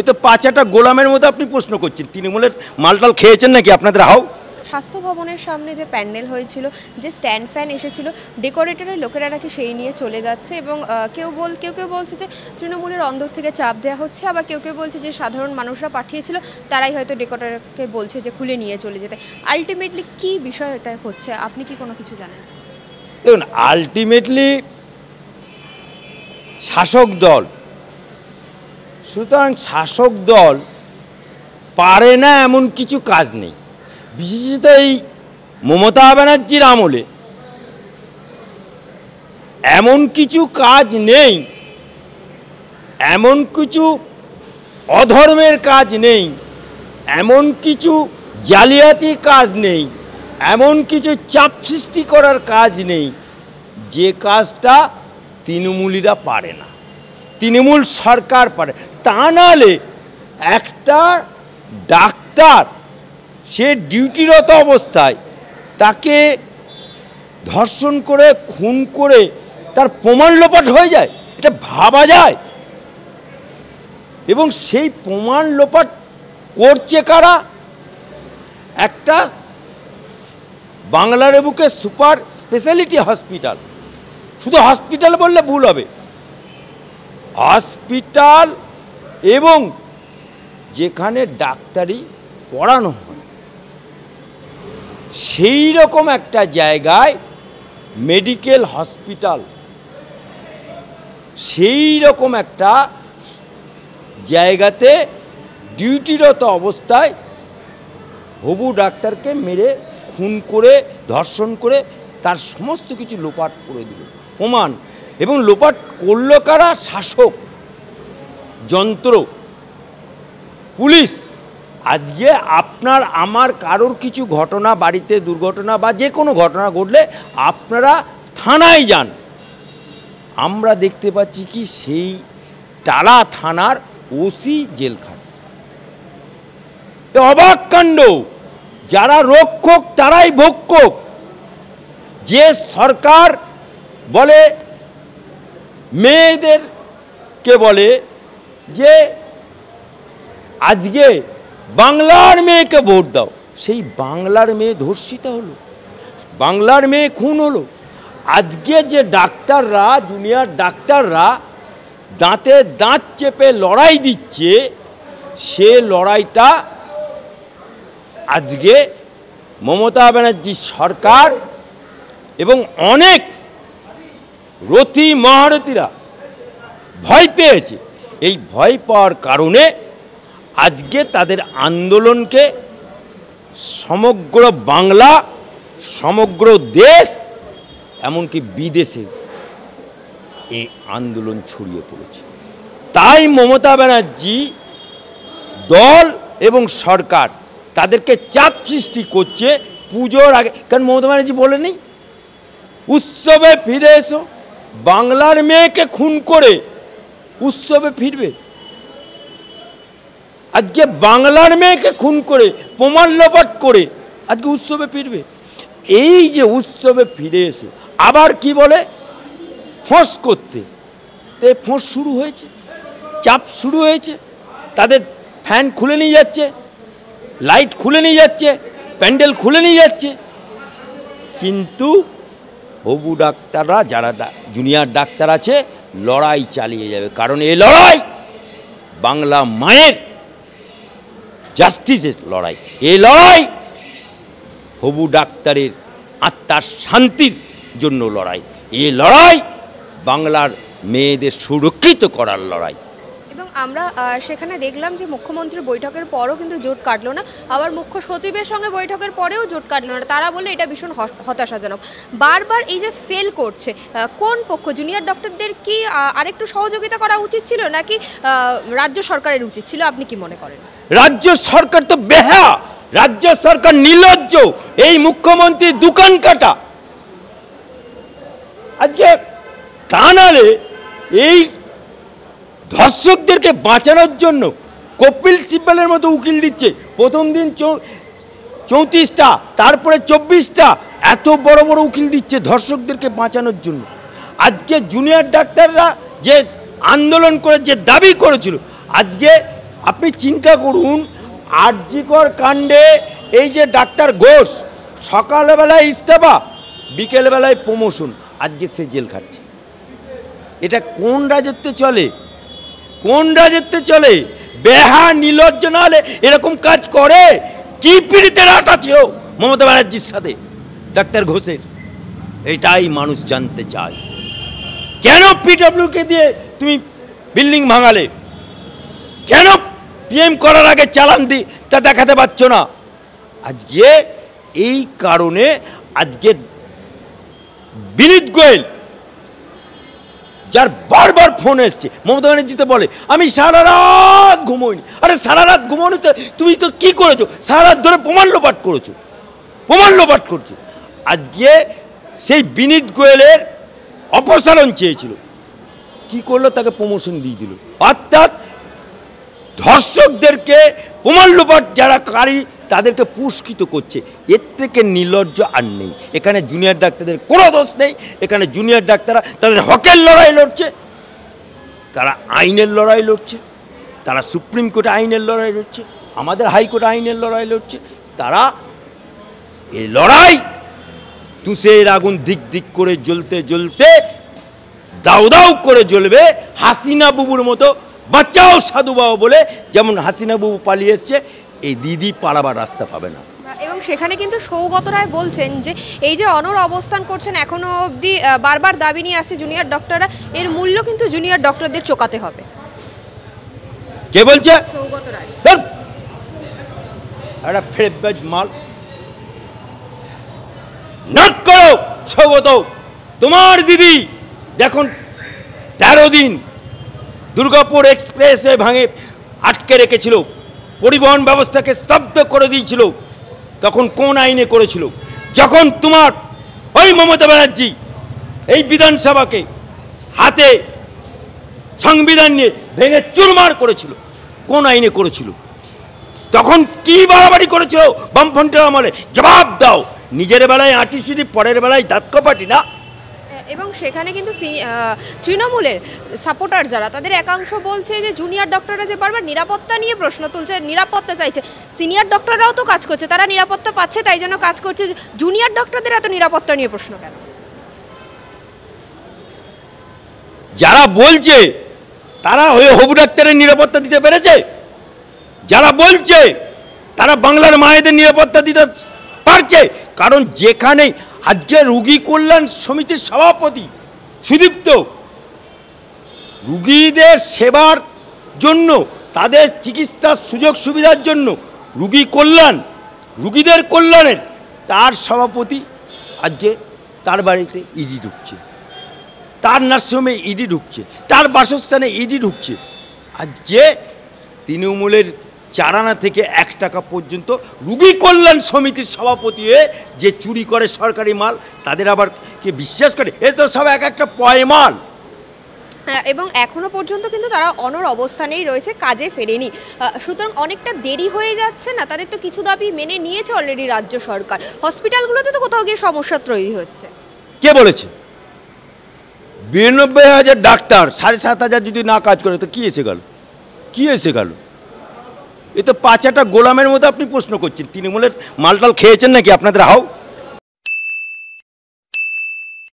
এ তো পাঁচাটা গোলামের মধ্যে আপনি প্রশ্ন করছেন। তৃণমূলের মালটাল খেয়েছেন নাকি আপনাদের হাও? স্বাস্থ্য ভবনের সামনে যে প্যান্ডেল হয়েছিল, যে স্ট্যান্ড ফ্যান এসেছিল, ডেকোরেটরের লোকেরা নাকি সেই নিয়ে চলে যাচ্ছে এবং কেউ কেউ বলছে যে তৃণমূলের অন্দর থেকে চাপ দেওয়া হচ্ছে, আবার কেউ বলছে যে সাধারণ মানুষরা পাঠিয়েছিল তারাই হয়তো ডেকোরেটরকে বলছে যে খুলে নিয়ে চলে যেতে। আলটিমেটলি কী বিষয় এটা হচ্ছে, আপনি কি কোনো কিছু জানেন? দেখুন, আলটিমেটলি শাসক দল, সুতরাং শাসক দল পারে না এমন কিছু কাজ নেই। বিশেষত এই মমতা ব্যানার্জির আমলে এমন কিছু কাজ নেই, এমন কিছু অধর্মের কাজ নেই, এমন কিছু জালিয়াতি কাজ নেই, এমন কিছু চাপ সৃষ্টি করার কাজ নেই যে কাজটা তৃণমূলীরা পারে না, তৃণমূল সরকার পারে। তা নাহলে একটা ডাক্তার সে ডিউটিরত অবস্থায় তাকে ধর্ষণ করে খুন করে তার প্রমাণ লোপাট হয়ে যায়, এটা ভাবা যায়? এবং সেই প্রমাণ লোপাট করছে কারা? একটা বাংলার বুকে সুপার স্পেশালিটি হসপিটাল, শুধু হসপিটাল বললে ভুল হবে, হসপিটাল এবং যেখানে ডাক্তারি পড়ানো হয় সেই রকম একটা জায়গায় মেডিকেল হসপিটাল, সেই রকম একটা জায়গাতে ডিউটিরত অবস্থায় হবু ডাক্তারকে মেরে খুন করে ধর্ষণ করে তার সমস্ত কিছু লোপাট করে দিল প্রমাণ। এবং লোপাট করল কারা? শাসক যন্ত্র, পুলিশ। আজকে আপনার আমার কারোর কিছু ঘটনা, বাড়িতে দুর্ঘটনা বা যে কোনো ঘটনা ঘটলে আপনারা থানায় যান, আমরা দেখতে পাচ্ছি কি সেই টালা থানার ওসি জেল খাটে। অবাক কাণ্ড। যারা রক্ষক তারাই ভক্ষক। যে সরকার বলে মেয়েদেরকে বলে যে আজকে বাংলার মেয়েকে ভোট দাও, সেই বাংলার মেয়ে ধর্ষিত হলো, বাংলার মেয়ে খুন হলো। আজকে যে ডাক্তাররা, জুনিয়র ডাক্তাররা দাঁতে দাঁত চেপে লড়াই দিচ্ছে, সে লড়াইটা আজকে মমতা ব্যানার্জি সরকার এবং অনেক রথী মহারথীরা ভয় পেয়েছে। এই ভয় পাওয়ার কারণে আজকে তাদের আন্দোলনকে সমগ্র বাংলা, সমগ্র দেশ, এমনকি বিদেশে এই আন্দোলন ছড়িয়ে পড়েছে। তাই মমতা ব্যানার্জি দল এবং সরকার তাদেরকে চাপ সৃষ্টি করছে পুজোর আগে। কারণ মমতা ব্যানার্জি বলেনি উৎসবে ফিরে এসো, বাংলার মেয়েকে খুন করে উৎসবে ফিরবে। আজকে বাংলার মেয়েকে খুন করে প্রমাণ লোপাট করে আজকে উৎসবে ফিরবে। এই যে উৎসবে ফিরে এসো, আবার কি বলে ফোঁস করতে, ফোঁস শুরু হয়েছে, চাপ শুরু হয়েছে। তাদের ফ্যান খুলে নিয়ে যাচ্ছে, লাইট খুলে নিয়ে যাচ্ছে, প্যান্ডেল খুলে নিয়ে যাচ্ছে। কিন্তু হবু ডাক্তাররা, যারা জুনিয়র ডাক্তার আছে, লড়াই চালিয়ে যাবে। কারণ এই লড়াই বাংলা মায়ের জাস্টিসের লড়াই, এই লড়াই হবু ডাক্তারের আত্মার শান্তির জন্য লড়াই, এই লড়াই বাংলার মেয়েদের সুরক্ষিত করার লড়াই। এবং আমরা সেখানে দেখলাম যে মুখ্যমন্ত্রীর বৈঠকের পরও কিন্তু জোট কাটলো না, আবার মুখ্য সচিবের সঙ্গে বৈঠকের পরেও জোট কাটলো না। তারা বলে এটা ভীষণ হতাশাজনক। বারবার এই যে ফেল করছে, কোন পক্ষ? জুনিয়র ডক্টরদের কি আরেকটু সহযোগিতা করা উচিত ছিল, নাকি রাজ্য সরকারের উচিত ছিল? আপনি কি মনে করেন? রাজ্য সরকার তো বেহা, রাজ্য সরকার নির্লজ্জ। এই মুখ্যমন্ত্রী দোকান কাটা। আজকে তা নাহলে এই ধর্ষকদেরকে বাঁচানোর জন্য কপিল সিব্বলের মতো উকিল দিচ্ছে। প্রথম দিন 34টা, তারপরে 24টা, এত বড় বড় উকিল দিচ্ছে ধর্ষকদেরকে বাঁচানোর জন্য। আজকে জুনিয়র ডাক্তাররা যে আন্দোলন করে যে দাবি করেছিল, আজকে আপনি চিন্তা করুন, আরজিকর কাণ্ডে এই যে ডাক্তার ঘোষ সকালবেলায় ইস্তফা, বিকেলবেলায় প্রমোশন, আজকে সে জেল খাচ্ছে। এটা কোন রাজত্বে চলে? কোন রাজত্বে চলে? বেহা নির্লজ্জ না হলে এরকম কাজ করে? কি পীড়িতের আটা ছিল মমতা ব্যানার্জির সাথে ডাক্তার ঘোষের? এটাই মানুষ জানতে চায়। কেন পিডব্লিউকে দিয়ে তুমি বিল্ডিং ভাঙালে? কেন পিএম করার আগে চালান তা দেখাতে পারছো না? আজকে এই কারণে আজকে বিনীত গোয়েল, যার বারবার ফোন এসছে, মমতা ব্যানার্জিতে বলে আমি সারা রাত ঘুমোইনি। আরে সারা রাত ঘুমোনি তো তুমি তো কী করেছো? সারা রাত ধরে প্রমাণ লোপাট করেছো, প্রমাণ লোপাট করছো। আজকে সেই বিনীত গোয়েলের অপসারণ চেয়েছিল, কি করলো? তাকে প্রমোশন দিয়ে দিল। অর্থাৎ ধর্ষকদেরকে, প্রমাণ লোপাট যারা কারি তাদেরকে পুরস্কৃত করছে। এর থেকে নির্লজ্জ আর নেই। এখানে জুনিয়র ডাক্তারদের কোনো দোষ নেই। এখানে জুনিয়র ডাক্তাররা তাদের হকের লড়াই লড়ছে, তারা আইনের লড়াই লড়ছে, তারা সুপ্রিম কোর্টে আইনের লড়াই লড়ছে, আমাদের হাইকোর্টে আইনের লড়াই লড়ছে। তারা এই লড়াই তুষের আগুন দিক দিক করে জ্বলতে জ্বলতে দাউ দাউ করে জ্বলবে। হাসিনা বুবুর মতো বাচ্চাও সাধু বাবা বলে যেমন হাসিনা বুবু পালিয়ে এসছে, এই দিদি পালাবার রাস্তা পাবে না। এবং সেখানে কিন্তু সৌগত রায় বলছেন যে এই যে অনড় অবস্থান করছেন এখনো অবধি বারবার দাবি নিয়ে আসছে জুনিয়র ডক্টররা, এর মূল্য কিন্তু জুনিয়র ডক্টরদের চোকাতে হবে। কে বলছে? সৌগত রায়। একটা ফেরবাজ মাল নাট করো সৌগত। তোমার দিদি দেখুন 13 দিন দুর্গাপুর এক্সপ্রেসে ভাঙে আটকে রেখেছিল, পরিবহন ব্যবস্থাকে স্তব্ধ করে দিয়েছিল। তখন কোন আইনে করেছিল? যখন তোমার ওই মমতা ব্যানার্জি এই বিধানসভাকে হাতে সংবিধান নিয়ে ভেঙে চুরমার করেছিল, কোন আইনে করেছিল? তখন কি বাড়াবাড়ি করেছিল বামফ্রন্টের আমলে? জবাব দাও। নিজের বেলায় আঁটিসিটি, পরের বেলায় দাঁতকপাটি না। এবং সেখানে কিন্তু তৃণমূলের সাপোর্টার যারা, তাদের একাংশ বলছে যে জুনিয়র ডক্টররা যে বারবার নিরাপত্তা নিয়ে প্রশ্ন তুলছে, নিরাপত্তা চাইছে, সিনিয়র ডক্টররাও তো কাজ করছে, তারা নিরাপত্তা পাচ্ছে তাই জন্য কাজ করছে, জুনিয়র ডক্টরদের এত নিরাপত্তা নিয়ে প্রশ্ন কেন? যারা বলছে তারা হবু ডাক্তারের নিরাপত্তা দিতে পেরেছে? যারা বলছে তারা বাংলার মায়েদের নিরাপত্তা দিতে পারছে? কারণ যেখানে আজকে রুগী কল্যাণ সমিতির সভাপতি সুদীপ্ত রুগীদের সেবার জন্য, তাদের চিকিৎসার সুযোগ সুবিধার জন্য রুগী কল্যাণ, রুগীদের কল্যাণের তার সভাপতি আজকে তার বাড়িতে ইডি ঢুকছে, তার নার্সিংহোমে ইডি ঢুকছে, তার বাসস্থানে ইডি ঢুকছে। আজকে তৃণমূলের 4 আনা থেকে 1 টাকা পর্যন্ত রুগী কল্যাণ সমিতির সভাপতি হয়ে যে চুরি করে সরকারি মাল, তাদের আবার কে বিশ্বাস করে? এ তো সব এক একটা পয়মাল। এবং এখনো পর্যন্ত কিন্তু তারা অনড় অবস্থানেই রয়েছে, কাজে ফেরেনি। সুতরাং অনেকটা দেরি হয়ে যাচ্ছে না? তাদের তো কিছু দাবি মেনে নিয়েছে অলরেডি রাজ্য সরকার, হসপিটালগুলোতে তো কোথাও গিয়ে সমস্যা তৈরি হচ্ছে। কে বলেছে? 92,000 ডাক্তার 7,500 যদি না কাজ করে তো কি এসে গেল? কি এসে গেল? এ তো 5 গোলামের মধ্যে আপনি প্রশ্ন করছেন। তৃণমূলের মালটাল খেয়েছেন নাকি আপনাদের হাও?